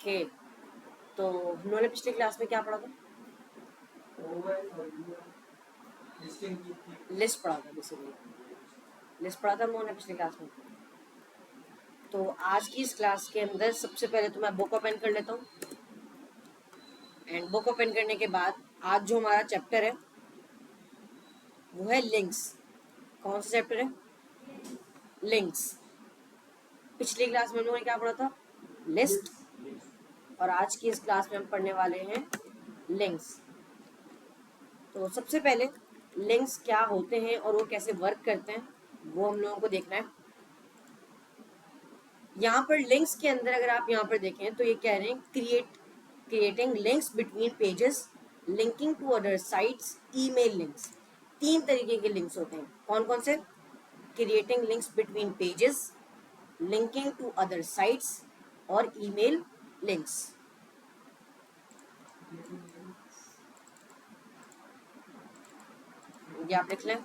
Okay, तो हम लोगों ने पिछली क्लास में क्या पढ़ा था? लिस्ट पढ़ा था, बेसिकली लिस्ट पढ़ा था हम लोगों ने पिछली क्लास में। तो आज की इस क्लास के अंदर सबसे पहले तो मैं बुक ओपन कर लेता हूँ, एंड बुक ओपन करने के बाद आज जो हमारा चैप्टर है वो है लिंक्स। कौन सा चैप्टर है? लिंक्स। पिछली क्लास में हम लोगों ने क्या पढ़ा था? लिस्ट। और आज की इस क्लास में हम पढ़ने वाले हैं लिंक्स। तो सबसे पहले लिंक्स क्या होते हैं और वो कैसे वर्क करते हैं वो हम लोगों को देखना है। यहाँ पर लिंक्स के अंदर अगर आप यहाँ पर देखें तो ये कह रहे हैं creating links between pages, linking to other sites, email links. 3 तरीके के लिंक्स होते हैं। कौन कौन से? Creating links between pages, linking to other sites और ईमेल लिंक्स। ये आप लिख लें।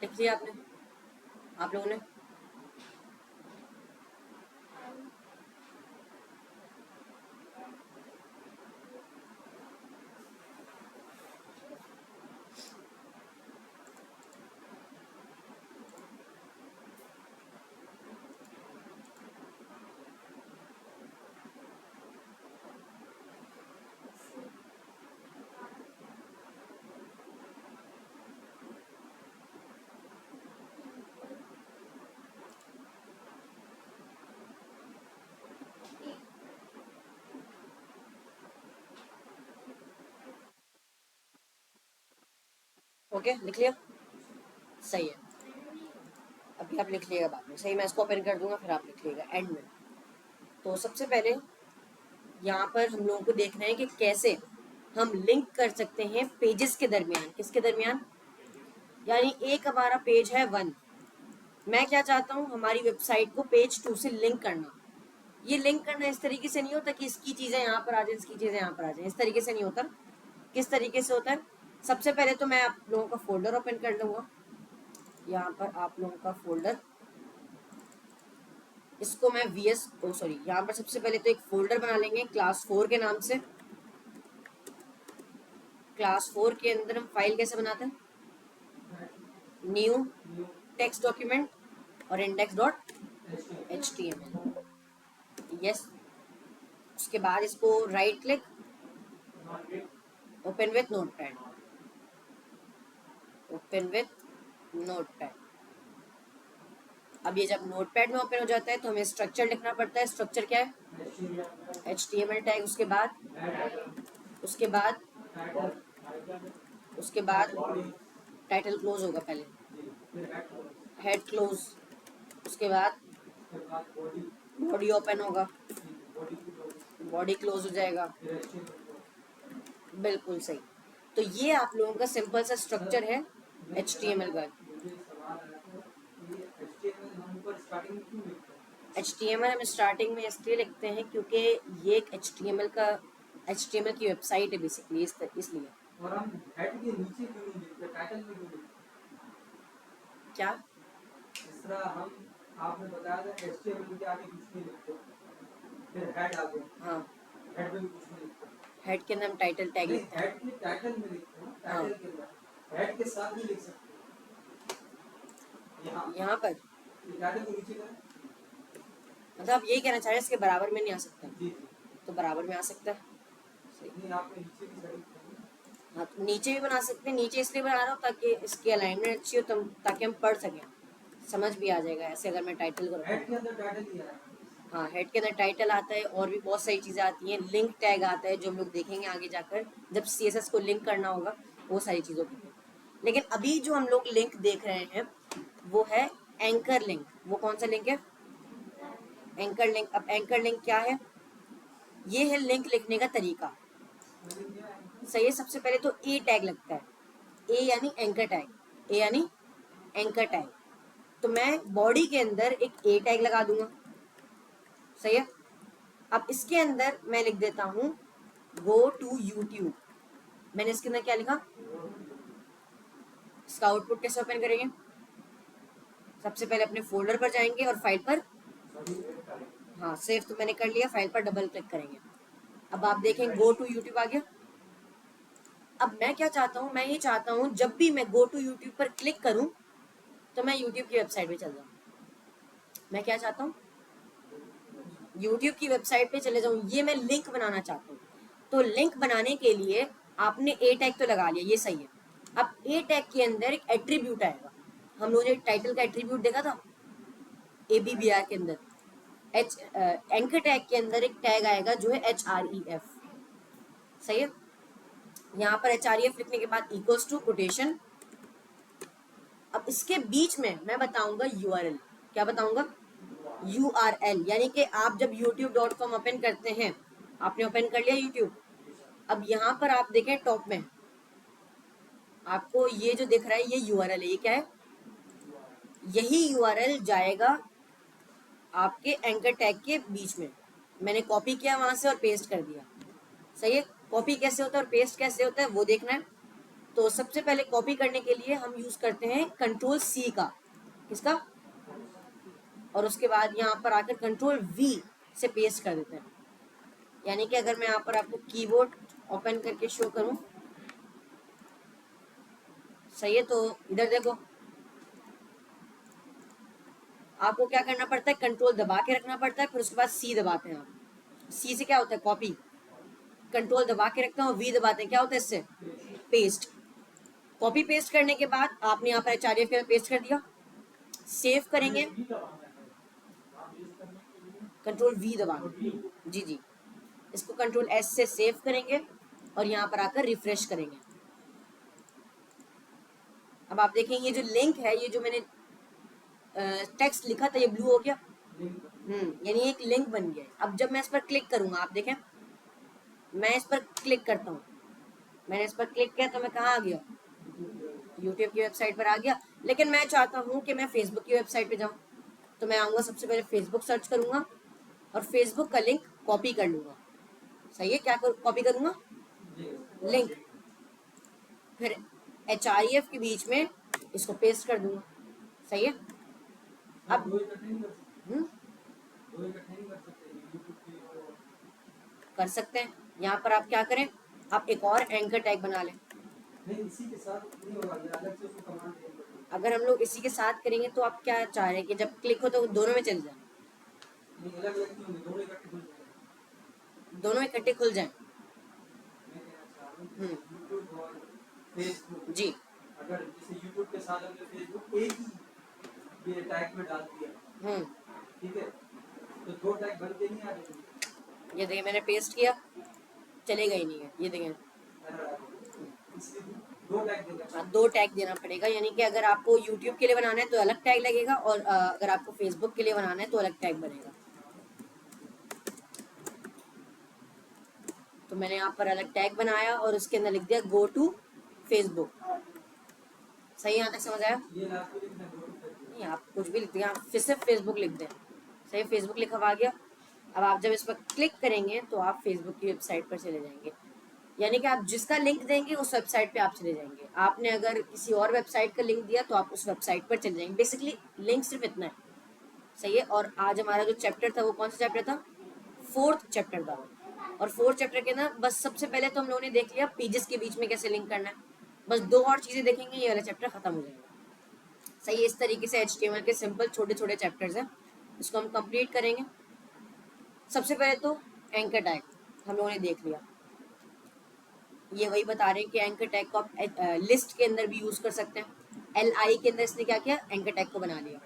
लिख लिया आपने, आप लोगों ने? ओके, लिख लिया। सही है, अभी आप लिख लिएगा बाद में। सही, मैं इसको ओपन कर दूंगा फिर आप लिख लिएगा एंड में। तो सबसे पहले यहाँ पर हम लोगों को देखना है कि कैसे हम लिंक कर सकते हैं पेजेस के दरमियान। किसके दरमियान? यानी एक हमारा पेज है 1, मैं क्या चाहता हूँ हमारी वेबसाइट को पेज 2 से लिंक करना। ये लिंक करना इस तरीके से नहीं होता कि इसकी चीज़ें यहाँ पर आ जाए, इसकी चीज़ें यहाँ पर आ जाए, इस तरीके से नहीं होता। किस तरीके से होता है? सबसे पहले तो मैं आप लोगों का फोल्डर ओपन कर लूँगा। यहाँ पर आप लोगों का फोल्डर, इसको मैं यहाँ पर सबसे पहले तो एक फोल्डर बना लेंगे क्लास 4 के नाम से। क्लास 4 के अंदर हम फाइल कैसे बनाते हैं? न्यू टेक्स्ट डॉक्यूमेंट और index.html। यस, उसके बाद इसको right click, open with notepad, open with notepad. अब ये जब नोटपैड में ओपन हो जाता है तो हमें स्ट्रक्चर लिखना पड़ता है। स्ट्रक्चर क्या है? HTML tag. उसके बाद टाइटल क्लोज होगा पहले, हेड क्लोज। उसके बाद बॉडी ओपन होगा, बॉडी क्लोज हो जाएगा। बिल्कुल सही। तो ये आप लोगों का सिंपल सा स्ट्रक्चर है HTML का। HTML हम स्टार्टिंग में इसलिए लिखते हैं क्योंकि ये एक HTML की वेबसाइट है बेसिकली, इसलिए। और हम हेड के नीचे क्यों नहीं लिखते, टाइटल में क्यों लिखते? क्या? इस तरह हम आपने बताया था HTML के आगे कुछ नहीं लिखते, फिर हेड आ गया। हाँ, हेड में भी कुछ नहीं लिखते। हेड के अंदर हम टाइटल टैग लिखते हैं। हेड के टाइटल में लिखते हैं, टाइटल के अंदर हेड के साथ भी लिख सकते हैं। यहाँ पर टाइटल को नीचे करें, मतलब आप यही कहना चाह रहे हैं इसके बराबर में नहीं आ सकता? जी, तो बराबर में आ सकता है। सही। नहीं, आपने नीचे की साइड हाँ, तो नीचे भी बना सकते हैं। नीचे इसलिए बना रहा हूँ ताकि इसकी अलाइनमेंट अच्छी हो, ताकि हम पढ़ सकें, समझ भी आ जाएगा। ऐसे अगर मैं टाइटल करता हेड के हूँ, अंदर टाइटल दिया है। हाँ, हेड के अंदर टाइटल आता है, और भी बहुत सारी चीज़ें आती हैं। लिंक टैग आता है जो हम लोग देखेंगे आगे जाकर, जब CSS को लिंक करना होगा, वो सारी चीज़ों के लिए। लेकिन अभी जो हम लोग लिंक देख रहे हैं वो है एंकर लिंक। वो कौन सा लिंक है? Anchor link. अब एंकर लिंक क्या है? ये है लिंक लिखने का तरीका। सही है। सबसे पहले तो ए टैग लगता है। ए यानी एंकर टैग, ए यानी एंकर टैग। तो मैं बॉडी के अंदर एक ए टैग लगा दूंगा। सही है। अब इसके अंदर मैं लिख देता हूं गो टू यूट्यूब। मैंने इसके अंदर क्या लिखा? इसका आउटपुट कैसे ओपन करेंगे? सबसे पहले अपने फोल्डर पर जाएंगे और फाइल पर, हाँ, सेव तो मैंने कर लिया, फाइल पर डबल क्लिक करेंगे। अब आप देखें गो टू यूट्यूब आ गया। अब मैं क्या चाहता हूँ? मैं ये चाहता हूँ जब भी मैं गो टू यूट्यूब पर क्लिक करूँ तो मैं यूट्यूब की वेबसाइट पे चल जाऊँ। मैं क्या चाहता हूँ? यूट्यूब की वेबसाइट पे चले जाऊँ। ये मैं लिंक बनाना चाहता हूँ। तो लिंक बनाने के लिए आपने ए टैग तो लगा लिया, ये सही है। अब ए टैग के अंदर एक एट्रीब्यूट आएगा। हम लोगों ने टाइटल का एट्रीब्यूट देखा था ABBR के अंदर। एंकर टैग के अंदर एक टैग आएगा जो है HREF। सही है। यहाँ पर HREF लिखने के बाद इक्वल्स टू कोटेशन। अब इसके बीच में मैं बताऊंगा URL। क्या बताऊंगा? URL, यानी कि आप जब youtube.com ओपन करते हैं, आपने ओपन कर लिया यूट्यूब। अब यहाँ पर आप देखें टॉप में आपको ये जो दिख रहा है ये URL है। ये क्या है? यही URL जाएगा आपके एंकर टैग के बीच में। मैंने कॉपी किया वहां से और पेस्ट कर दिया। सही है। कॉपी कैसे होता है और पेस्ट कैसे होता है वो देखना है। तो सबसे पहले कॉपी करने के लिए हम यूज करते हैं Ctrl+C का। किसका? और उसके बाद यहाँ पर आकर Ctrl+V से पेस्ट कर देते हैं। यानी कि अगर मैं यहाँ पर आपको कीबोर्ड ओपन करके शो करूं, सही है, तो इधर देखो, आपको क्या करना पड़ता है? कंट्रोल दबा के रखना पड़ता है, फिर उसके बाद सी दबाते हैं आप। सी से क्या होता है? कॉपी। कंट्रोल दबा के रखते हैं और वी दबाते हैं, क्या होता है इससे? पेस्ट। कॉपी पेस्ट करने के बाद आपने यहाँ पर HRF के पेस्ट कर दिया। सेव करेंगे, Ctrl+V दबा, जी जी, इसको Ctrl+S से सेव करेंगे और यहाँ पर आकर रिफ्रेश करेंगे। अब आप देखें ये जो लिंक है, ये जो मैंने टेक्स्ट लिखा था, ये ब्लू हो गया। यानी एक लिंक बन गया है। अब जब मैं इस पर क्लिक करूंगा, आप देखें, मैं इस पर क्लिक करता हूँ, मैंने इस पर क्लिक किया तो मैं कहाँ आ गया? यूट्यूब की वेबसाइट पर आ गया। लेकिन मैं चाहता हूँ कि मैं फेसबुक की वेबसाइट पे जाऊँ, तो मैं आऊँगा, सबसे पहले फेसबुक सर्च करूँगा और फेसबुक का लिंक कॉपी कर लूँगा। सही है। क्या कॉपी करूँगा? लिंक। फिर HREF के बीच में इसको पेस्ट कर दूंगा। सही है। अब कर सकते हैं। यहाँ पर आप क्या करें, आप एक और एंकर टैग बना लें। नहीं, इसी के साथ नहीं होगा, ये अलग से उसको कमांड देंगे। अगर हम लोग इसी के साथ करेंगे तो आप क्या चाह रहे हैं कि जब क्लिक हो तो दोनों में चल जाए? नहीं, अलग अलग नहीं होंगे, दोनों इकट्ठे खुल जाएंगे। दोनों इकट्ठे खुल जाए। मैं कहना चाह रहा हूँ यूट्यूब और फेसबुक, जी। अगर जैसे यूट्यूब के साथ हमने फेसबुक एक ही ये टैग में डाल दिया, ठीक है, तो दो टैग बन के नहीं आ जाएंगे। ये देखिए मैंने पेस्ट किया, चलेगा ही नहीं है। ये देखिए, इसलिए दो टैग देना हाँ, चाहिए। 2 टैग देना पड़ेगा। यानी कि अगर आपको यूट्यूब के लिए बनाना है तो अलग टैग लगेगा, और अगर आपको फेसबुक के लिए बनाना है तो अलग टैग बनेगा। तो मैंने यहाँ पर अलग टैग बनाया और उसके अंदर लिख दिया गो टू फेसबुक। सही, यहाँ तक समझ आया? ये लास्ट में लिखना है, नहीं, आप कुछ भी लिख दें, आप फिर सिर्फ फेसबुक लिख दें। सही, फेसबुक लिखा हुआ आ गया। अब आप जब इस पर क्लिक करेंगे तो आप फेसबुक की वेबसाइट पर चले जाएंगे। यानी कि आप जिसका लिंक देंगे उस वेबसाइट पे आप चले जाएंगे। आपने अगर किसी और वेबसाइट का लिंक दिया तो आप उस वेबसाइट पर चले जाएंगे। बेसिकली लिंक सिर्फ इतना है। सही है। और आज हमारा जो चैप्टर था वो कौन सा चैप्टर था? 4th चैप्टर था। और 4th चैप्टर के ना बस सबसे पहले तो हम लोगों ने देख लिया पेजेस के बीच में कैसे लिंक करना है। बस 2 और चीज़ें देखेंगे, ये वाला चैप्टर खत्म हो जाएगा। सही है। इस तरीके से HTML के सिंपल छोटे छोटे चैप्टर्स हैं, इसको हम कंप्लीट करेंगे। सबसे पहले तो एंकर टैग हम लोगों ने देख लिया। ये वही बता रहे हैं कि एंकर टैग को आप लिस्ट के अंदर भी यूज कर सकते हैं। LI के अंदर इसने क्या किया, एंकर टैग को बना लिया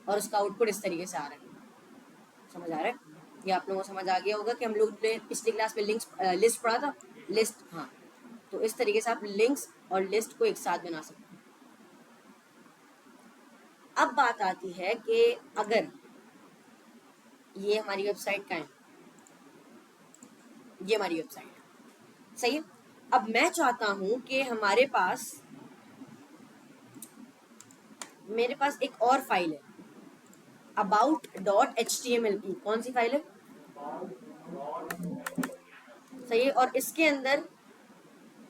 और उसका आउटपुट इस तरीके से आ रहा है। समझ आ रहा है? ये आप लोगों को समझ आ गया होगा कि हम लोग ने पिछली क्लास में लिंक्स लिस्ट पढ़ा था, लिस्ट, हाँ। तो इस तरीके से आप लिंक्स और लिस्ट को एक साथ बना सकते हैं। अब बात आती है कि अगर ये हमारी वेबसाइट का है, ये हमारी वेबसाइट है, सही है। अब मैं चाहता हूं कि मेरे पास एक और फाइल है about.html की। कौन सी फाइल है? सही है। और इसके अंदर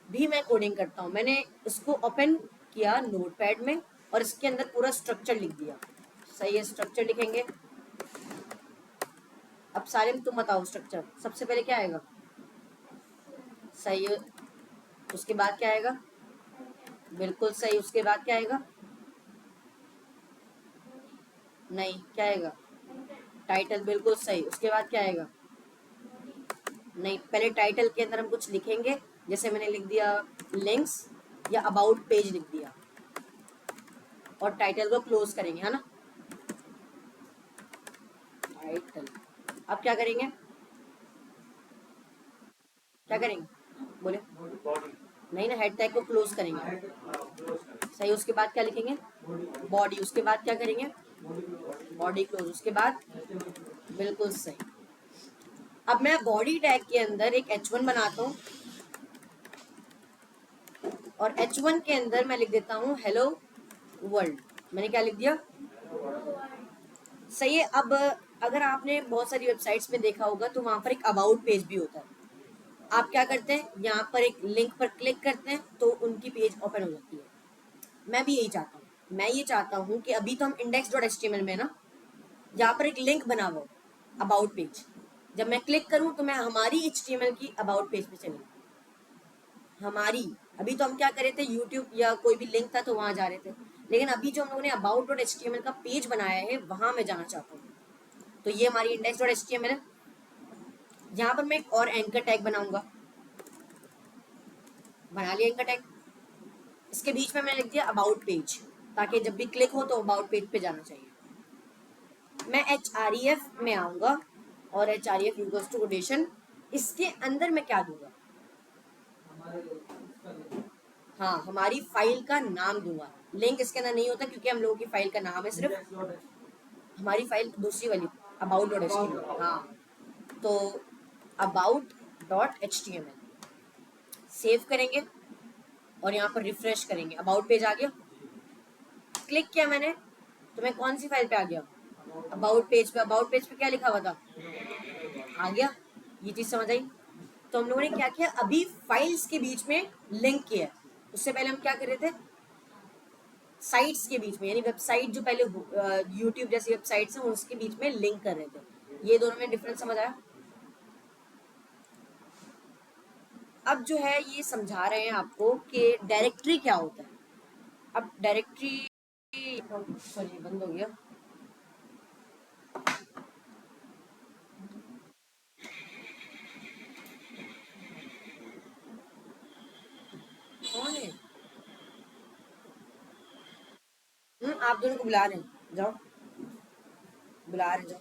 भी मैं कोडिंग करता हूं। मैंने इसको ओपन किया नोटपैड में और इसके अंदर पूरा स्ट्रक्चर लिख दिया। सही है, स्ट्रक्चर लिखेंगे। अब सारे में तुम बताओ स्ट्रक्चर। सबसे पहले क्या आएगा? सही है। उसके बाद क्या आएगा? बिल्कुल सही। उसके बाद क्या आएगा? नहीं, क्या आएगा? टाइटल। बिल्कुल सही। उसके बाद क्या आएगा? नहीं, पहले टाइटल के अंदर हम कुछ लिखेंगे, जैसे मैंने लिख दिया लिंक्स या अबाउट पेज लिख दिया और टाइटल को क्लोज करेंगे, है ना? टाइटल। अब क्या करेंगे? क्या करेंगे बोले? नहीं ना, हेड टैग को क्लोज करेंगे। सही। उसके बाद क्या लिखेंगे? बॉडी। उसके बाद क्या करेंगे? Body close. उसके बाद बिल्कुल सही। अब मैं बॉडी टैग के अंदर एक H1 बनाता हूँ और H1 के अंदर मैं लिख देता हूँ हेलो वर्ल्ड। मैंने क्या लिख दिया? सही है। अब अगर आपने बहुत सारी वेबसाइट्स में देखा होगा तो वहां पर एक अबाउट पेज भी होता है। आप क्या करते हैं, यहाँ पर एक लिंक पर क्लिक करते हैं तो उनकी पेज ओपन हो जाती है। मैं भी यही चाहता हूँ। मैं ये चाहता हूँ कि अभी तो हम index.html में ना, यहाँ पर एक लिंक बना हुआ अबाउट पेज, जब मैं क्लिक करूँ तो मैं हमारी HTML की अबाउट पेज पे चली। हमारी, अभी तो हम क्या कर रहे थे, यूट्यूब या कोई भी लिंक था तो वहां जा रहे थे, लेकिन अभी जो हम लोगों ने about.html का पेज बनाया है वहां मैं जाना चाहता हूँ। तो ये हमारी index.html है। यहाँ पर मैं एक और एंकर टैग बनाऊंगा। बना लिया एंकर टैग। इसके बीच में मैंने लिख दिया अबाउट पेज, ताकि जब भी क्लिक हो तो अबाउट पेज पे जाना चाहिए। मैं href में आऊंगा और href इक्वल्स टू कोटेशन। इसके अंदर मैं क्या दूंगा? हाँ, हमारी फाइल का नाम दूंगा। लिंक इसके अंदर नहीं होता क्योंकि हम लोगों की फाइल का नाम है सिर्फ। हमारी फाइल दूसरी वाली about.html। हाँ, तो about.html सेव करेंगे और यहाँ पर रिफ्रेश करेंगे। अबाउट पेज आ गया। क्लिक किया मैंने तो मैं कौन सी फाइल पे आ गया? अबाउट पेज पे। अबाउट पेज पे क्या लिखा हुआ था? आ गया। ये चीज समझ आई? तो हम लोगों ने क्या किया, अभी फाइल्स के बीच में लिंक किया। उससे पहले हम क्या कर रहे थे, साइट्स के बीच में, यानी वेबसाइट जो पहले यूट्यूब जैसी वेबसाइट्स हैं उसके बीच में लिंक कर रहे थे। ये दोनों में डिफरेंस समझ आया? अब जो है ये समझा रहे हैं आपको कि डायरेक्टरी क्या होता है। अब डायरेक्टरी, सॉरी बंद हो गया। कौन है? आप दोनों को बुला रहे हैं, जाओ। बुला रहे, जाओ।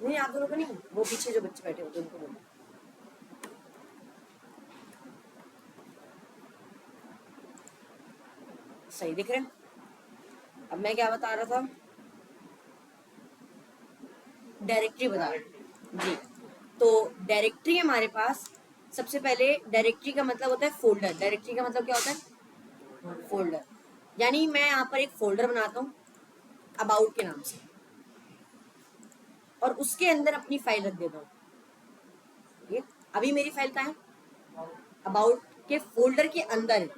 नहीं, आप दोनों को नहीं, वो पीछे जो बच्चे बैठे होते हैं उनको बोलो। सही दिख रहे हैं? अब मैं क्या बता रहा था? डायरेक्टरी बता रहा जी। तो डायरेक्टरी हमारे पास, सबसे पहले डायरेक्टरी का मतलब होता है फोल्डर। डायरेक्टरी का मतलब क्या होता है? फोल्डर। यानी मैं यहाँ पर एक फोल्डर बनाता हूँ अबाउट के नाम से और उसके अंदर अपनी फाइल रख देता हूँ। ये अभी मेरी फाइल कहाँ है? अबाउट के फोल्डर के अंदर है।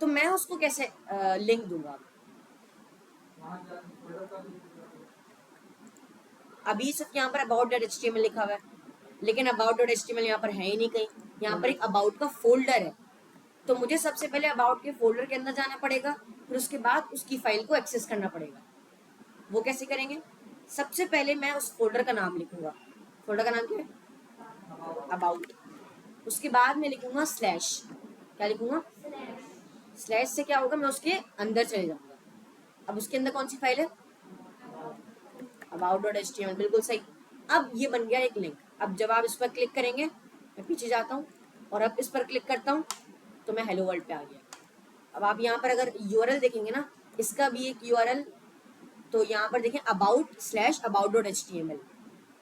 तो मैं उसको कैसे लिंक दूंगा? अभी सिर्फ यहाँ पर about.html लिखा हुआ है, लेकिन about.html यहाँ पर है ही नहीं कहीं। यहाँ पर एक about का फोल्डर है। तो मुझे सबसे पहले about के फोल्डर के अंदर जाना पड़ेगा, फिर उसके बाद उसकी फाइल को एक्सेस करना पड़ेगा। वो कैसे करेंगे? सबसे पहले मैं उस फोल्डर का नाम लिखूंगा। फोल्डर का नाम क्या है? अबाउट। उसके बाद मैं लिखूंगा स्लैश। क्या लिखूंगा? स्लैश से क्या होगा, मैं उसके अंदर चले जाऊंगा। अब उसके अंदर कौन सी फाइल है? about.html। बिल्कुल सही। अब ये बन गया एक लिंक। अब जब आप इस पर क्लिक करेंगे, मैं पीछे जाता हूँ और अब इस पर क्लिक करता हूँ तो मैं हेलो वर्ल्ड पे आ गया। अब आप यहाँ पर अगर यूआरएल देखेंगे ना, इसका भी एक यूआरएल, तो यहाँ पर देखें about/about.html।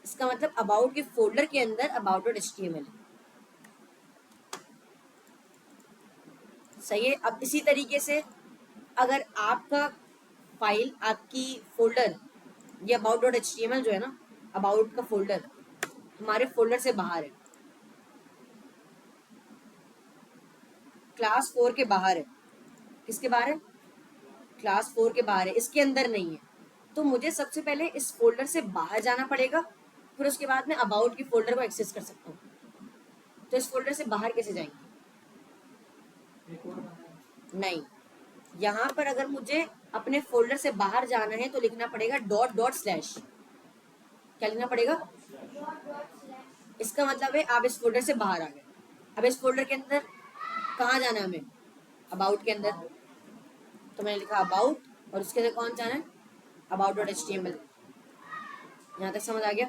इसका मतलब अबाउट के फोल्डर के अंदर about.html है। सही है। अब इसी तरीके से अगर आपका फाइल, आपकी फोल्डर, ये about.html जो है ना, अबाउट का फोल्डर हमारे फोल्डर से बाहर है, क्लास 4 के बाहर है। किसके बाहर है? क्लास 4 के बाहर है, इसके अंदर नहीं है। तो मुझे सबसे पहले इस फोल्डर से बाहर जाना पड़ेगा, फिर उसके बाद मैं अबाउट की फोल्डर को एक्सेस कर सकता हूँ। तो इस फोल्डर से बाहर कैसे जाएंगे? नहीं, यहाँ पर अगर मुझे अपने फोल्डर से बाहर जाना है तो लिखना पड़ेगा ./। क्या लिखना पड़ेगा? इसका मतलब है आप इस फोल्डर से बाहर आ गए। अब इस फोल्डर के अंदर कहाँ जाना है हमें? अबाउट के अंदर। तो मैंने लिखा अबाउट और उसके अंदर कौन जाना है? about.html। यहाँ तक समझ आ गया?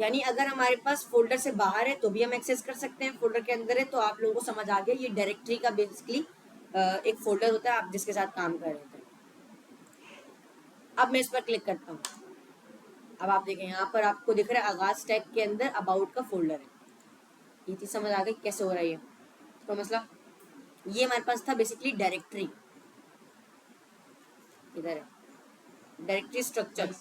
यानी अगर हमारे पास फोल्डर से बाहर है तो भी हम एक्सेस कर सकते हैं, फोल्डर के अंदर है तो आप लोगों को समझ आ गया। ये डायरेक्टरी का बेसिकली एक फोल्डर होता है आप जिसके साथ काम कर रहे थे। अब मैं इस पर क्लिक करता हूँ। अब आप देखें यहाँ पर आपको दिख रहा है आगाज टैग के अंदर अबाउट का फोल्डर है। ये चीज समझ आ गई कैसे हो रहा है ये तो मसला। ये हमारे पास था बेसिकली डायरेक्टरी। इधर है डायरेक्टरी स्ट्रक्चर।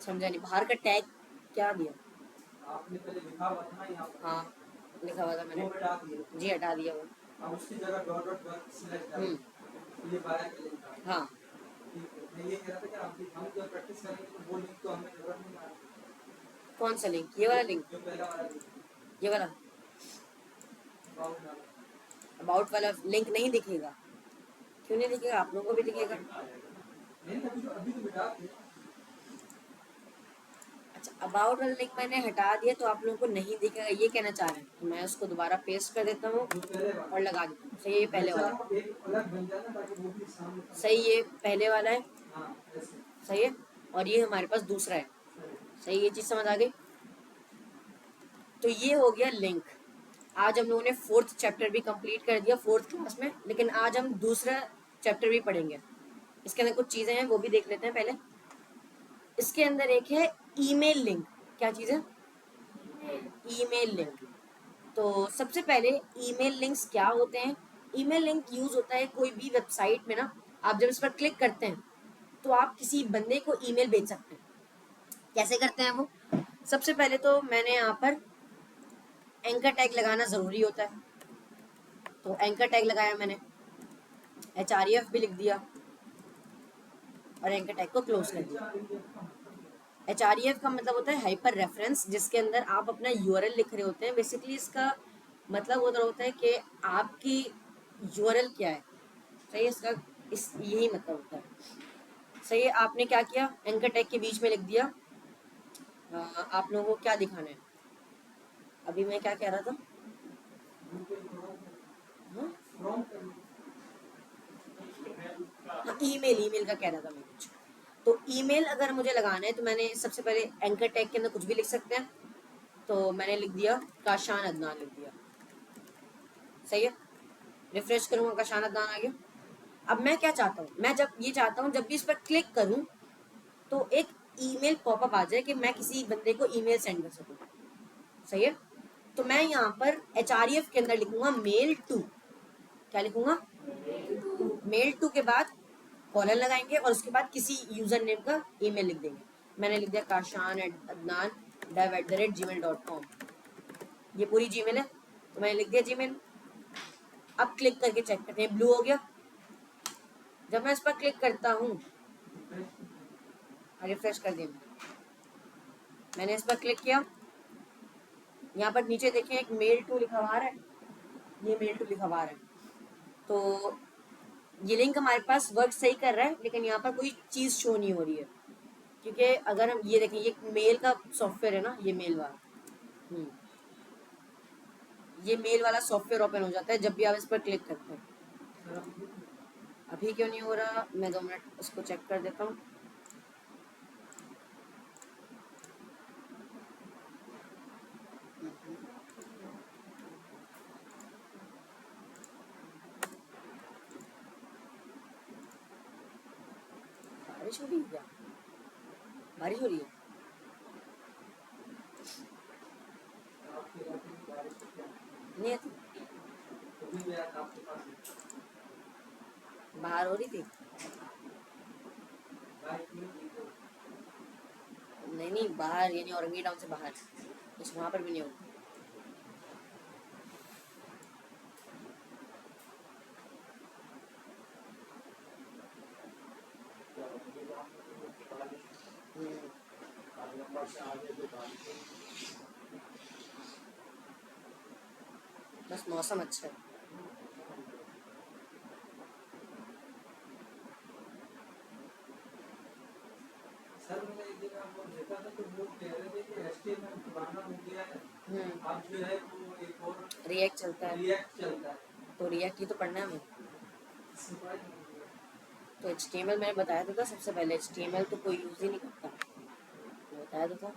समझा नहीं, बाहर का टैग क्या दिया आपने? पहले लिखा हुआ था ना यहाँ पर। हाँ लिखा हुआ था मैंने। वो हटा दिया। जी हटा दिया वो। अब उसकी जगह .// डालिए। ये बाहर के लिंक था। हाँ ठीक है। मैं ये कह रहा था कि हम जब प्रैक्टिस करेंगे तो वो लिंक तो हमें जरूरत नहीं आ रही। कौन सा लिंक? ये वाला लिंक? जो पहला वाला लिंक, ये वाला अबाउट वाला। अबाउट वाला लिंक नहीं दिखेगा? क्यों नहीं दिखेगा? आप लोगों को भी दिखेगा। नहीं, अभी तो मिटा दिया। अच्छा, अबाउट वाला लिंक मैंने हटा दिया तो आप लोगों को नहीं दिखेगा, ये कहना चाह रहे हैं। तो मैं उसको दोबारा पेस्ट कर देता हूँ और लगा देता हूँ। सही, ये पहले वाला है। एक अलग बन जाए ना ताकि वो भी सामने। सही, ये पहले वाला है। हाँ, ऐसे। सही है। और ये हमारे पास दूसरा है। सही, ये चीज समझ आ गई। तो ये हो गया लिंक। आज हम लोगों ने 4th चैप्टर भी कंप्लीट कर दिया 4th क्लास में, लेकिन आज हम दूसरा चैप्टर भी पढ़ेंगे। इसके अंदर कुछ चीजें हैं वो भी देख लेते हैं पहले। इसके अंदर एक है ईमेल लिंक। क्या चीज है? Email link. तो सबसे पहले ईमेल लिंक्स क्या होते हैं? ईमेल लिंक यूज होता है कोई भी वेबसाइट में ना, आप जब इस पर क्लिक करते हैं तो आप किसी बंदे को ईमेल भेज सकते हैं। कैसे करते हैं वो? सबसे पहले तो मैंने यहाँ पर एंकर टैग लगाना जरूरी होता है, तो एंकर टैग लगाया मैंने, href भी लिख दिया और एंकर टैग को क्लोज कर दिया। href का मतलब होता है हाइपर रेफरेंस, जिसके अंदर आप अपना यूआरएल लिख रहे होते हैं। बेसिकली इसका मतलब उधर होता है कि आपकी यूआरएल क्या है। सही है, इसका यही मतलब होता है। सही है। आपने क्या किया, एंकर टैग के बीच में लिख दिया। आप लोगों को क्या दिखाना है? अभी मैं क्या कह रहा था? हाँ, ईमेल का कह रहा था मैं कुछ। तो ईमेल अगर मुझे लगाना है तो मैंने सबसे पहले एंकर टैग के अंदर कुछ भी लिख सकते हैं। तो मैंने लिख दिया काशान अदनान लिख दिया। सही है। रिफ्रेश करूंगा, काशान अदनान आ गया। अब मैं क्या चाहता हूँ, मैं जब ये चाहता हूँ जब भी इस पर क्लिक करूँ तो एक ईमेल पॉपअप आ जाए कि मैं किसी बंदे को ईमेल सेंड कर सकूँ। सही है। तो मैं यहाँ पर href के अंदर लिखूंगा मेल टू। क्या लिखूंगा? मेल टू के बाद कॉलन लगाएंगे और उसके बाद किसी यूजर नेम का ईमेल लिख देंगे। मैंने लिख दिया kashan@adnan@gmail.com। ये पूरी जीमेल है तो मैंने लिख दिया जीमेल। अब क्लिक करके चेक करते हैं, ब्लू हो गया। जब मैं इस पर क्लिक करता हूँ, रिफ्रेश कर दिया मैंने इस पर क्लिक किया। यहाँ पर नीचे देखें एक मेल टू लिखा हुआ है, ये मेल टू लिखा हुआ है। तो ये लिंक हमारे पास वर्क सही कर रहा है, लेकिन यहाँ पर कोई चीज़ शो नहीं हो रही है, क्योंकि अगर हम ये देखें, ये मेल का सॉफ्टवेयर है ना, ये मेल वाला, ये मेल वाला सॉफ्टवेयर ओपन हो जाता है जब भी आप इस पर क्लिक करते हैं। अभी क्यों नहीं हो रहा, मैं 2 मिनट उसको चेक कर देता हूँ। बारिश हो रही है क्या? बारिश हो रही है? नहीं आती, बाहर हो रही थी। नहीं नहीं, बाहर यानी औरंगी टाउन से बाहर, कुछ वहाँ पर भी नहीं होती। बस मौसम अच्छा है। सर मैंने एक दिन आपको देखा था तो वो कह रहे थे कि HTML पुराना हो गया है, अब जो है वो एक और रिएक्ट चलता है। रिएक्ट चलता है, तो रिएक्ट ही तो पढ़ना है हमें। समझ तो HTML मैंने बताया तो था सबसे पहले, HTML तो कोई यूज़ ही नहीं करता, मैं बताया तो था।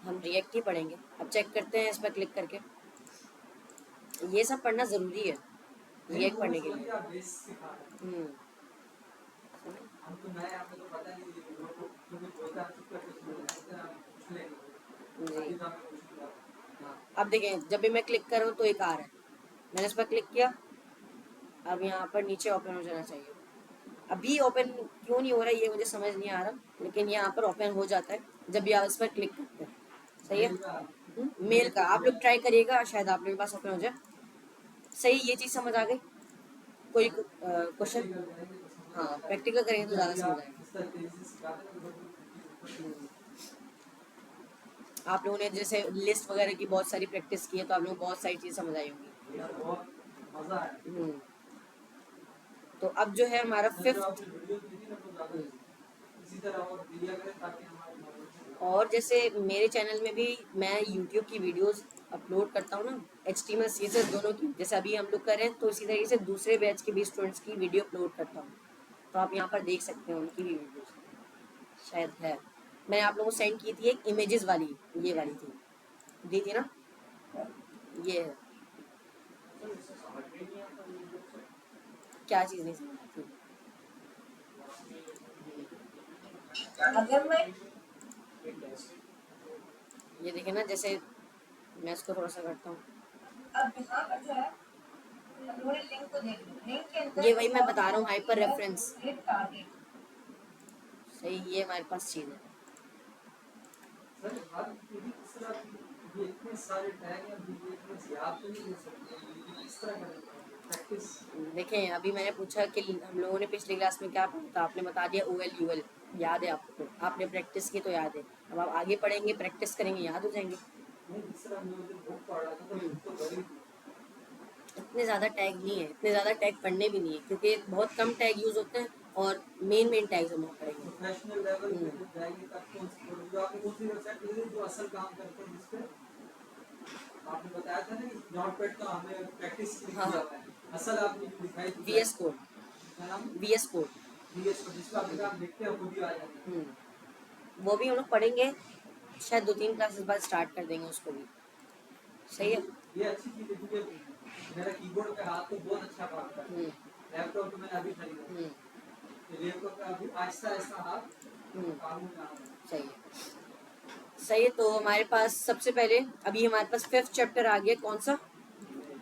हम रिएक्ट ही पढ़ेंगे। अब चेक करते हैं इस पर क्लिक करके, ये सब पढ़ना ज़रूरी है रिएक्ट पढ़ने के लिए। आप बेस सिखा रहे हैं। हम तो नए, आपको तो पता नहीं है, वो तो क्योंकि 2000 का कुछ नहीं है, पूछ लेंगे जी। अभी तो हमें कुछ नहीं पता। हाँ, अब देखें जब भी मैं क्लिक करूँ तो एक आ रहा है, मैंने इस पर क्लिक किया, अब यहाँ पर नीचे ओपन हो जाना चाहिए। अभी ओपन क्यों नहीं हो रहा ये मुझे समझ नहीं आ रहा, लेकिन यहाँ पर ओपन हो जाता है जब भी आप इस पर क्लिक करते हैं। सही है। मेल का आप लोग ट्राई करिएगा, शायद आप लोगों के पास ओपन हो जाए। सही, ये चीज़ समझ आ गई? कोई क्वेश्चन? हाँ, प्रैक्टिकल करेंगे तो ज़्यादा समझ आएगा। आप लोगों ने जैसे लिस्ट वगैरह की बहुत सारी प्रैक्टिस की है, तो आप लोगों को बहुत सारी चीज़ समझ आई होंगी। बहुत मजा आया। तो अब जो है हमारा फिफ्थ, इसी तरह और दिया करें ताकि हमारे नॉलेज। और जैसे मेरे चैनल में भी मैं यूट्यूब की वीडियोस अपलोड करता हूँ ना, HTML CSS दोनों की, जैसे अभी हम लोग कर रहे हैं, तो इसी तरीके से दूसरे बैच के भी स्टूडेंट्स की वीडियो अपलोड करता हूँ, तो आप यहाँ पर देख सकते हैं उनकी भी वीडियोस। शायद है, मैंने आप लोगों को सेंड की थी एक इमेजेस वाली, ये वाली थी, दी थी ना, ये है। क्या चीज़ नहीं समझ आती? अगर मैं ये देखे ना, जैसे मैं इसको थोड़ा सा करता हूँ, अब यहाँ पर जो है लिंक को देख लो, लिंक के अंदर ये वही मैं बता रहा हूँ, हाइपर रेफरेंस। सही, ये हमारे पास चीज़ है। सर बात किस तरह की, ये इतने सारे टैग हैं, ये इतने याद तो नहीं हो सकते, किस तरह करें प्रैक्टिस? देखें, अभी मैंने पूछा कि हम लोगों ने पिछली क्लास में क्या पढ़ा था, आपने बता दिया OL UL, याद है आपको, तो आपने प्रैक्टिस की तो याद है। अब आप आगे पढ़ेंगे, प्रैक्टिस करेंगे, याद हो जाएंगे। नहीं, जिस तरह मैं बुक पढ़ रहा था तो बड़ी इतने ज़्यादा टैग नहीं है, इतने ज़्यादा टैग पढ़ने भी नहीं है, क्योंकि बहुत कम टैग यूज़ होते हैं और मेन टैग्स हम पढ़ेंगे। प्रोफेशनल लेवल पे जब जाएंगे तब कौन सी, जो आपने कौन सी वेबसाइट ली थी जो असल काम करते हैं, जिस पे आपने बताया था ना कि नोटपैड का हमें प्रैक्टिस के लिए किया हुआ है, असल आपने दिखाई थी VS कोड, क्या नाम? VS कोड, VS कोड, जिसको आप काम देखते हैं खुद ही आ जाता है। वो भी हम लोग पढ़ेंगे, शायद 2-3 क्लासेस बाद स्टार्ट कर देंगे उसको भी। सही है। ये अच्छी चीज़ है, क्योंकि मेरा कीबोर्ड पे हाथ तो बहुत अच्छा काम करता है, लैपटॉप तो मैंने अभी खरीदा, लैपटॉप पे अभी आहिस्ता आहिस्ता हाथ काम में आ रहा है। सही है। सही है, तो हमारे पास सबसे पहले अभी हमारे पास 5th चैप्टर आ गया, कौन सा?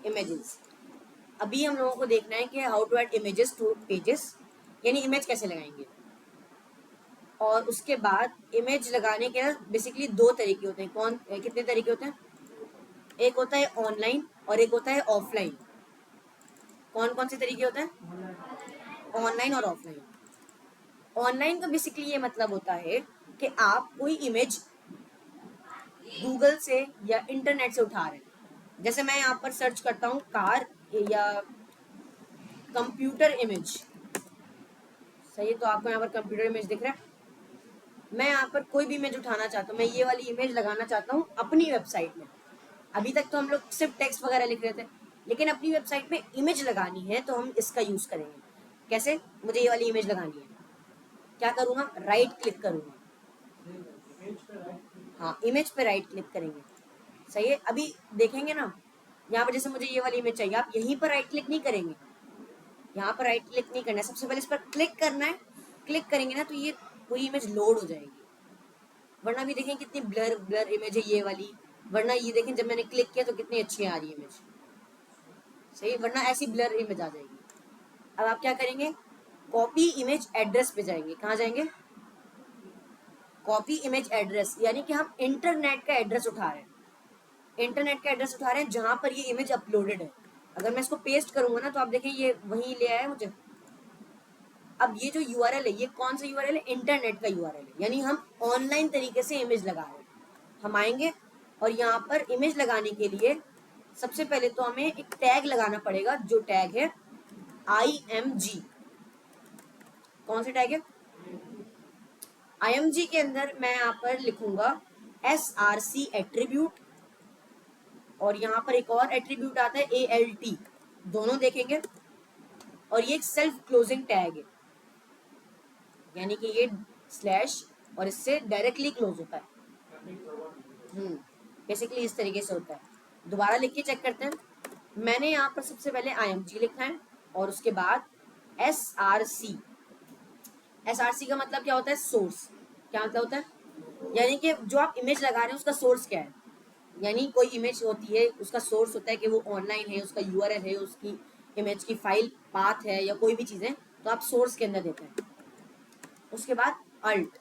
इमेजेस। अभी हम लोगों को देखना है कि how to add images to pages, यानी इमेज कैसे लगाएंगे। और उसके बाद इमेज लगाने के बेसिकली 2 तरीके होते हैं। कितने तरीके होते हैं? एक होता है ऑनलाइन और एक होता है ऑफलाइन। कौन कौन से तरीके होते हैं? ऑनलाइन और ऑफलाइन। ऑनलाइन का बेसिकली ये मतलब होता है कि आप कोई इमेज गूगल से या इंटरनेट से उठा रहे हैं। जैसे मैं यहाँ पर सर्च करता हूँ कार या कंप्यूटर इमेज, सही है। तो आपको यहाँ पर कंप्यूटर इमेज दिख रहा है। मैं यहाँ पर कोई भी इमेज उठाना चाहता हूँ, मैं ये वाली इमेज लगाना चाहता हूँ अपनी वेबसाइट में। अभी तक तो हम लोग सिर्फ टेक्स्ट वगैरह लिख रहे थे, लेकिन अपनी वेबसाइट में इमेज लगानी है तो हम इसका यूज करेंगे। कैसे? मुझे ये वाली इमेज लगानी है, क्या करूँगा? राइट क्लिक करूँगा। हाँ, इमेज पे राइट क्लिक करेंगे, सही है। अभी देखेंगे ना, यहाँ पर जैसे मुझे ये वाली इमेज चाहिए, आप यहीं पर राइट क्लिक नहीं करेंगे, यहाँ पर राइट क्लिक नहीं करना है, सबसे पहले इस पर क्लिक करना है। क्लिक करेंगे ना तो ये पूरी इमेज लोड हो जाएगी, वरना भी देखें कितनी ब्लर ब्लर इमेज है ये वाली, वरना ये देखें जब मैंने क्लिक किया तो कितनी अच्छी आ रही है इमेज, सही, वरना ऐसी ब्लर इमेज आ जाएगी। अब आप क्या करेंगे? कॉपी इमेज एड्रेस पे जाएंगे। कहाँ जाएंगे? कॉपी इमेज एड्रेस, यानी कि हम इंटरनेट का एड्रेस उठा रहे हैं, इंटरनेट का एड्रेस उठा रहे हैं जहां पर ये इमेज अपलोडेड है। अगर मैं इसको पेस्ट करूंगा ना तो आप देखें ये वहीं ले आया मुझे। अब ये जो यूआरएल है, ये कौन सा यूआरएल है? इंटरनेट का यूआरएल है, यानी हम ऑनलाइन तरीके से इमेज लगा रहे हैं। हम आएंगे और यहाँ पर इमेज लगाने के लिए सबसे पहले तो हमें एक टैग लगाना पड़ेगा, जो टैग है IMG। कौन सा टैग है? IMG के अंदर मैं यहाँ पर लिखूंगा SRC एट्रीब्यूट, और यहाँ पर एक और एट्रीब्यूट आता है ALT, दोनों देखेंगे। और ये एक सेल्फ क्लोजिंग टैग है, यानी कि ये स्लैश और इससे डायरेक्टली क्लोज होता है। बेसिकली इस तरीके से होता है। दोबारा लिख के चेक करते हैं। मैंने यहाँ पर सबसे पहले IMG लिखा है और उसके बाद SRC। SRC का मतलब क्या होता है? सोर्स। क्या मतलब होता है? यानी कि जो आप इमेज लगा रहे हैं उसका सोर्स क्या है। यानी कोई इमेज होती है, उसका सोर्स होता है कि वो ऑनलाइन है, उसका यूआरएल है, उसकी इमेज की फाइल पाथ है या कोई भी चीज़ है, तो आप सोर्स के अंदर देते हैं। उसके बाद अल्ट।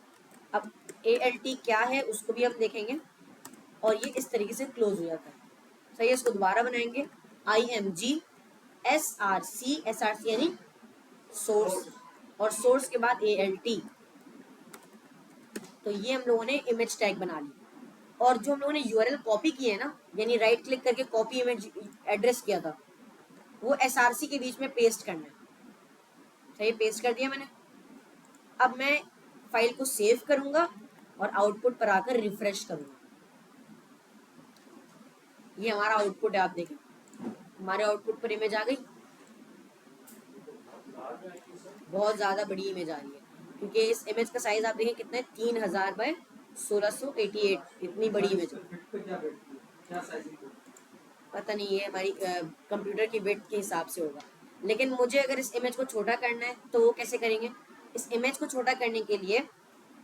अब ALT क्या है उसको भी हम देखेंगे, और ये इस तरीके से क्लोज हो जाता है, सही है। इसको दोबारा बनाएंगे IMG SRC यानी सोर्स, और सोर्स के बाद ALT। तो ये हम लोगों ने इमेज टैग बना ली। और जो हम लोगों ने यूआरएल कॉपी की है ना, यानी राइट क्लिक करके कॉपी इमेज एड्रेस किया था, वो SRC के बीच में पेस्ट करना है, सही, पेस्ट कर दिया मैंने। अब मैं फाइल को सेव करूंगा और आउटपुट पर आकर रिफ्रेश करूंगा। ये हमारा आउटपुट है, आप देखें हमारे आउटपुट पर इमेज आ गई। बहुत ज़्यादा बड़ी इमेज आ रही है, क्योंकि इस इमेज का साइज आप देखें कितना है, 3000 बाय 1688, इतनी बड़ी इमेज है। पता नहीं, ये हमारी कंप्यूटर की विड्थ के हिसाब से होगा। लेकिन मुझे अगर इस इमेज को छोटा करना है तो वो कैसे करेंगे? इस इमेज को छोटा करने के लिए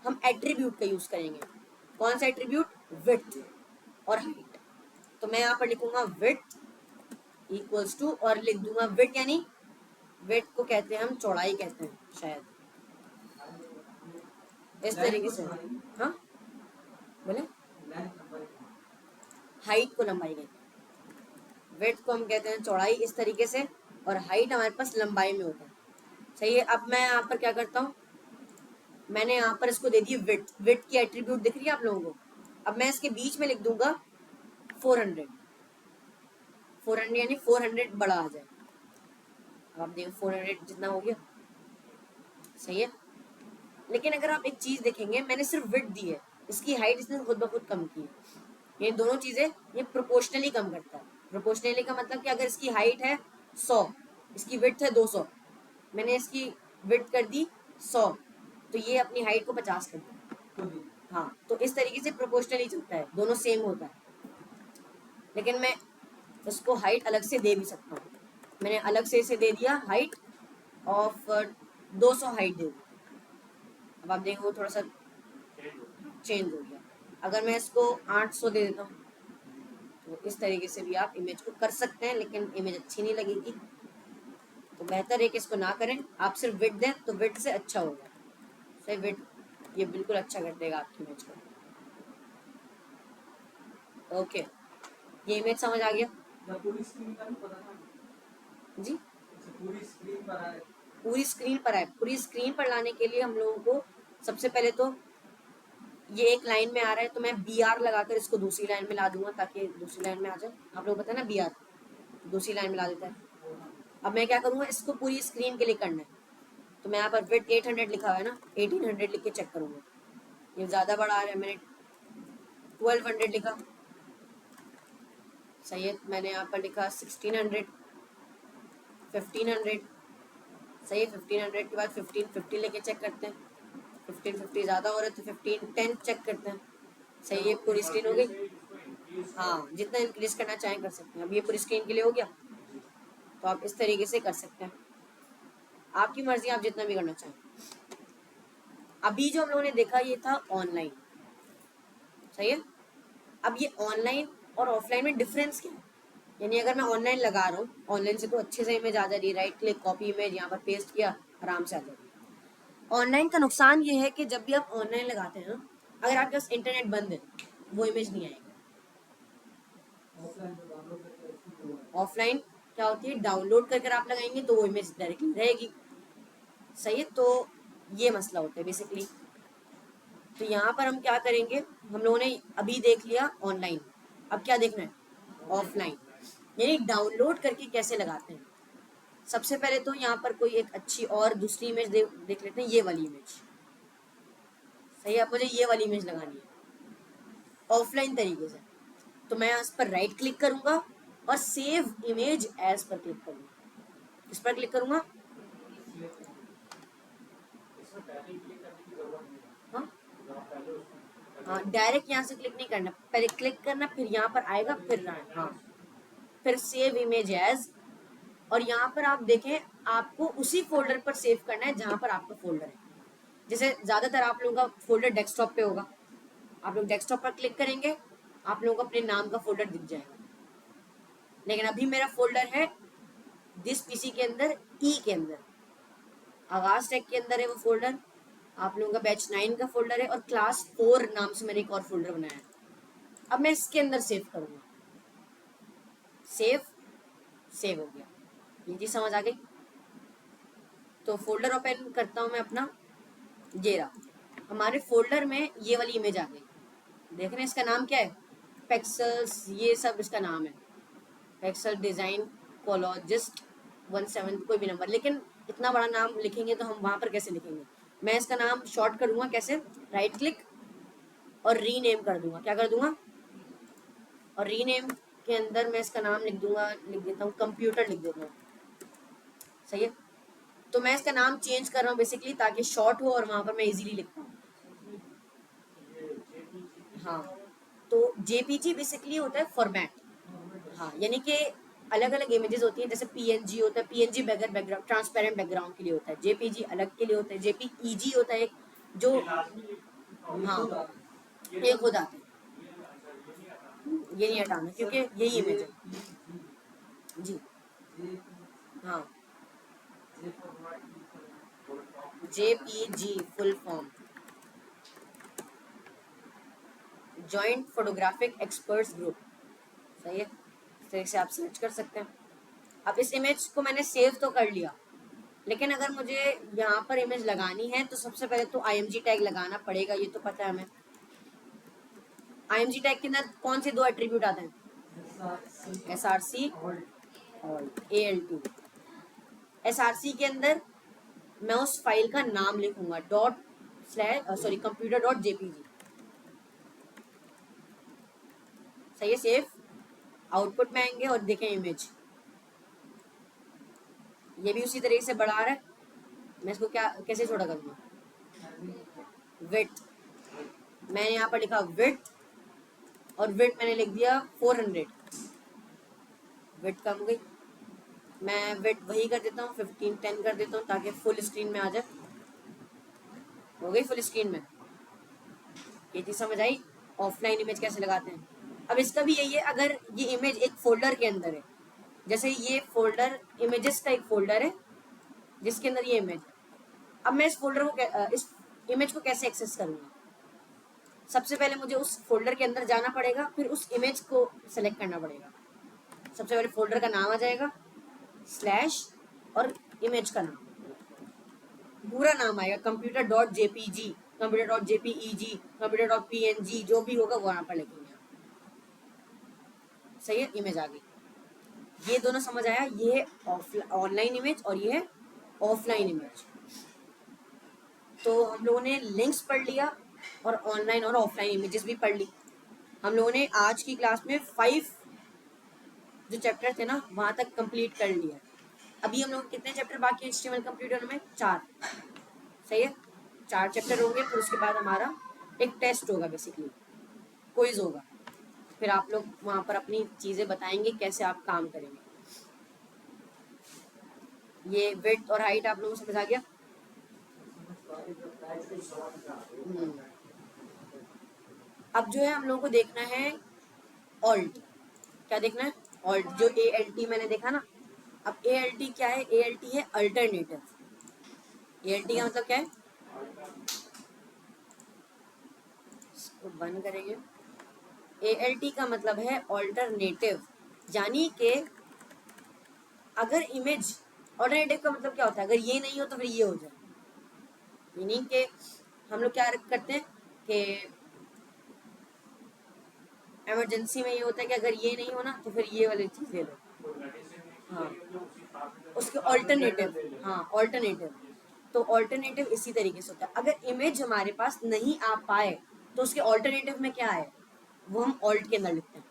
हम एट्रीब्यूट का यूज़ करेंगे। कौन सा एट्रीब्यूट? विड्थ और हाइट। तो मैं यहाँ पर लिखूंगा विड्थ इक्वल्स टू, और लिख दूंगा विड्थ, यानी विड्थ को कहते हैं हम चौड़ाई कहते हैं शायद, इस तरीके से। हाँ बोले, हाइट को लंबाई कहते हैं, विड्थ को हम कहते हैं चौड़ाई, इस तरीके से, और हाइट हमारे पास लंबाई में होता है, सही है। अब मैं यहाँ पर क्या करता हूँ, मैंने यहाँ पर इसको दे दी विड्थ, विड्थ की एट्रीब्यूट दिख रही है आप लोगों को। अब मैं इसके बीच में लिख दूंगा 400, 400 यानी 400 बड़ा आ जाए। अब आप देखो 400 जितना हो गया, सही है। लेकिन अगर आप एक चीज देखेंगे, मैंने सिर्फ विड्थ दी है, इसकी हाइट इसने खुद ब खुद कम की है। ये दोनों चीजें ये प्रोपोर्शनली कम करता है। प्रोपोर्शनली का मतलब कि अगर इसकी हाइट है 100, इसकी विड्थ है 200, मैंने इसकी विड्थ कर दी 100, तो ये अपनी हाइट को 50 कर दी। हाँ, तो इस तरीके से प्रोपोर्शनली चलता है, दोनों सेम होता है। लेकिन मैं इसको हाइट अलग से दे भी सकता हूँ। मैंने अलग से इसे दे दिया हाइट ऑफ 200 हाइट दे दी। अब आप देखें वो थोड़ा सा चेंज हो गया। अगर मैं इसको 800 दे देता हूँ, तो इस तरीके से भी आप इमेज को कर सकते हैं, लेकिन इमेज अच्छी नहीं लगेगी। तो बेहतर है कि इसको ना करें, आप सिर्फ विड्थ दें तो विड्थ से अच्छा होगा, सही। विड्थ ये बिल्कुल अच्छा कर देगा आपकी इमेज को। ओके, ये इमेज समझ आ गया पूरी स्क्रीन का पता था जी। पूरी स्क्रीन पर आए, पूरी स्क्रीन पर आए, पूरी स्क्रीन पर लाने के लिए हम लोगों को सबसे पहले तो ये एक लाइन में आ रहा है, तो मैं BR लगाकर इसको दूसरी लाइन में ला दूंगा ताकि दूसरी लाइन में आ जाए। आप लोग पता है ना BR दूसरी लाइन में ला देता है। अब मैं क्या करूँगा, इसको पूरी स्क्रीन के लिए करना है, तो मैं यहाँ पर विड्थ 800 लिखा हुआ है ना, 1800 लिख के चेक करूँगा, ये ज़्यादा बड़ा आ रहा है, मैंने 1200 लिखा, सही है। मैंने यहाँ पर लिखा 1600, 1500, सही है। 1500 के बाद 1550 लेके चेक करते हैं, 1550 ज़्यादा हो रहा है तो 1510 चेक करते हैं, सही है। पूरी स्क्रीन हो गई, हाँ जितना इंक्रीज करना चाहें कर सकते हैं। अब ये पूरी स्क्रीन के लिए हो गया, तो आप इस तरीके से कर सकते हैं, आपकी मर्जी, आप जितना भी करना चाहें। अभी जो हम लोगों ने देखा ये था ऑनलाइन, सही है। अब ये ऑनलाइन और ऑफलाइन में डिफरेंस क्या है, यानी अगर मैं ऑनलाइन लगा रहा हूँ, ऑनलाइन से तो अच्छे से इमेज आ जा रही है, राइट क्लिक कॉपी इमेज, यहाँ पर पेस्ट किया, आराम से आ जा रही है। ऑनलाइन का नुकसान ये है कि जब भी आप ऑनलाइन लगाते हैं ना, अगर आपके पास इंटरनेट बंद है वो इमेज नहीं आएगी। ऑफलाइन क्या होती है, डाउनलोड करके आप लगाएंगे तो वो इमेज डायरेक्टली रहेगी, सही है। तो ये मसला होता है बेसिकली। तो यहाँ पर हम क्या करेंगे, हम लोगों ने अभी देख लिया ऑनलाइन, अब क्या देखना है, ऑफलाइन, यानी डाउनलोड करके कैसे लगाते हैं। सबसे पहले तो यहाँ पर कोई एक अच्छी और दूसरी इमेज देख लेते हैं, ये वाली इमेज, सही है। अब मुझे ये वाली इमेज लगानी है ऑफलाइन तरीके से, तो मैं इस पर राइट क्लिक करूंगा और सेव इमेज एज पर क्लिक करूंगा। इस पर क्लिक करूंगा, हाँ हाँ, डायरेक्ट यहाँ से क्लिक नहीं करना, पहले क्लिक करना, फिर यहाँ पर आएगा, फिर हाँ, फिर सेव इमेज एज, और यहाँ पर आप देखें आपको उसी फोल्डर पर सेव करना है जहाँ पर आपका फोल्डर है। जैसे ज्यादातर आप लोगों का फोल्डर डेस्कटॉप पे होगा, आप लोग डेस्कटॉप पर क्लिक करेंगे, आप लोगों को अपने नाम का फोल्डर दिख जाएगा। लेकिन अभी मेरा फोल्डर है दिस पीसी के अंदर, ई के अंदर, आवाज टेक के अंदर है वो फोल्डर, आप लोगों का बैच 9 का फोल्डर है, और क्लास 4 नाम से मैंने एक और फोल्डर बनाया है। अब मैं इसके अंदर सेव करूंगा, सेव, सेव हो गया, ये चीज समझ आ गई। तो फोल्डर ओपन करता हूँ मैं अपना, ये रहा हमारे फोल्डर में ये वाली इमेज आ गई, देख रहे हैं इसका नाम क्या है, पेक्सल्स, ये सब इसका नाम है, पेक्सल डिजाइन कोलॉजिस्ट 17, कोई भी नंबर, लेकिन इतना बड़ा नाम लिखेंगे तो हम वहां पर कैसे लिखेंगे। मैं इसका नाम शॉर्ट कर दूंगा, कैसे, राइट क्लिक और रीनेम कर दूंगा, क्या कर दूंगा, और रीनेम के अंदर मैं इसका नाम लिख दूंगा, लिख देता हूँ कंप्यूटर, लिख देता हूँ, सही है। तो मैं इसका नाम चेंज कर रहा हूँ बेसिकली ताकि शॉर्ट हो और वहां पर मैं इजीली लिख पाऊँ। हाँ, तो जेपीजी बेसिकली होता है फॉर्मेट, हाँ, यानी कि अलग अलग इमेजेस होती हैं, जैसे पीएनजी होता है, पीएनजी बैकग्राउंड ट्रांसपेरेंट बैकग्राउंड के लिए होता है, जेपीजी अलग के लिए होता है, जेपीईजी होता है एक, जो हाँ ये खुद आते हैं, ये नहीं हटाना क्योंकि यही इमेज है जी, हाँ, JPG full form joint photographic experts group, सही है। इस तरह से आप सर्च कर सकते हैं। अब इस इमेज को मैंने सेव तो कर लिया, लेकिन अगर मुझे यहाँ पर इमेज लगानी है तो सबसे पहले तो IMG टैग लगाना पड़ेगा, ये तो पता है हमें। IMG टैग के अंदर कौन से दो एट्रीब्यूट आते हैं, SRC और ALT। SRC के अंदर मैं उस फाइल का नाम लिखूंगा, computer.jpg, सही है। सेव, आउटपुट में आएंगे और देखें इमेज, ये भी उसी तरीके से बढ़ा रहा है। मैं इसको क्या कैसे छोटा करूँगा, विड्थ, मैंने यहाँ पर लिखा विड्थ, और विड्थ मैंने लिख दिया 400, विड्थ कम हो गई, मैं विड्थ वही कर देता हूँ 1510 कर देता हूँ ताकि फुल स्क्रीन में आ जाए, हो गई फुल स्क्रीन में। ये चीज़ समझ आई, ऑफलाइन इमेज कैसे लगाते हैं। अब इसका भी यही है, अगर ये इमेज एक फोल्डर के अंदर है, जैसे ये फोल्डर इमेजेस का एक फोल्डर है जिसके अंदर ये इमेज है, अब मैं इस फोल्डर को इस इमेज को कैसे एक्सेस करूँगा। सबसे पहले मुझे उस फोल्डर के अंदर जाना पड़ेगा, फिर उस इमेज को सेलेक्ट करना पड़ेगा। सबसे पहले फोल्डर का नाम आ जाएगा, स्लैश और इमेज का नाम, पूरा नाम आएगा, computer.jpg, computer.jpeg, computer.png, जो भी होगा वो यहाँ पर लिखेंगे, सही है। इमेज आ गई, ये दोनों समझ आया, ये है ऑनलाइन इमेज और ये है ऑफलाइन इमेज। तो हम लोगों ने लिंक्स पढ़ लिया और ऑनलाइन और ऑफलाइन इमेजेस भी पढ़ ली। हम लोगों ने आज की क्लास में 5 जो चैप्टर थे ना वहां तक कंप्लीट कर लिया। अभी हम लोग कितने चैप्टर बाकी है HTML कंप्लीट होने में? 4। सही है, 4 चैप्टर होंगे। फिर उसके बाद हमारा एक टेस्ट होगा, बेसिकली क्विज होगा। फिर आप लोग वहां पर अपनी चीजें बताएंगे कैसे आप काम करेंगे। ये विड्थ और हाइट आप लोगों को समझ आ गया? अब जो है हम लोगों को देखना है ऑल्ट। क्या देखना है? ऑल्ट। जो ALT मैंने देखा ना, अब ALT क्या है? ALT है अल्टरनेटिव। ALT का मतलब क्या है? इसको बंद करेंगे। ALT का मतलब है ऑल्टरनेटिव, यानी कि अगर इमेज, ऑल्टरनेटिव का मतलब क्या होता है? अगर ये नहीं हो तो फिर ये हो जाए। मीनिंग के हम लोग क्या करते हैं कि इमरजेंसी में ये होता है कि अगर ये नहीं हो ना तो फिर ये वाली चीज ले लो। हाँ, उसके ऑल्टरनेटिव। हाँ, ऑल्टरनेटिव। तो ऑल्टरनेटिव इसी तरीके से होता है। अगर इमेज हमारे पास नहीं आ पाए तो उसके ऑल्टरनेटिव में क्या है वो हम ऑल्ट के अंदर लिखते हैं।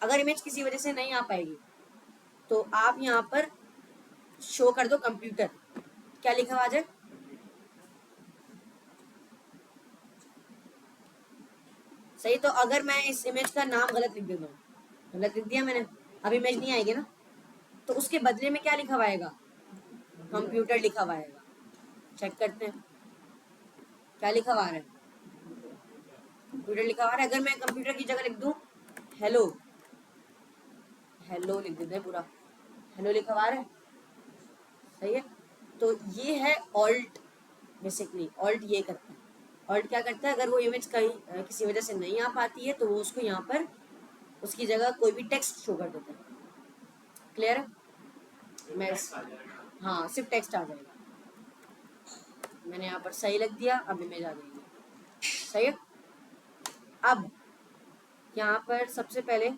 अगर इमेज किसी वजह से नहीं आ पाएगी तो आप यहाँ पर शो कर दो कंप्यूटर, क्या लिखा हुआ आ जाए? सही। तो अगर मैं इस इमेज का नाम गलत लिख देता हूँ, गलत लिख दिया मैंने, अब इमेज नहीं आएगी ना, तो उसके बदले में क्या लिखा हुआ आएगा? कंप्यूटर लिखा हुआ आएगा। चेक करते हैं क्या लिखा हुआ है। कंप्यूटर लिखा हुआ है। अगर मैं कंप्यूटर की जगह लिख दूं हेलो, हेलो लिख देते हैं पूरा, हेलो लिखा हुआ है। सही है। तो ये है ऑल्ट। बेसिकली ऑल्ट ये करता है। ऑल्ट क्या करता है? अगर वो इमेज कहीं किसी वजह से नहीं आ पाती है तो वो उसको यहाँ पर उसकी जगह कोई भी टेक्स्ट शो कर देता है। क्लियर है? मैं हाँ, सिर्फ टेक्स्ट आ जाएगा। मैंने यहाँ पर सही लिख दिया, अब इमेज आ जाएगी। सही है। अब यहाँ पर सबसे पहले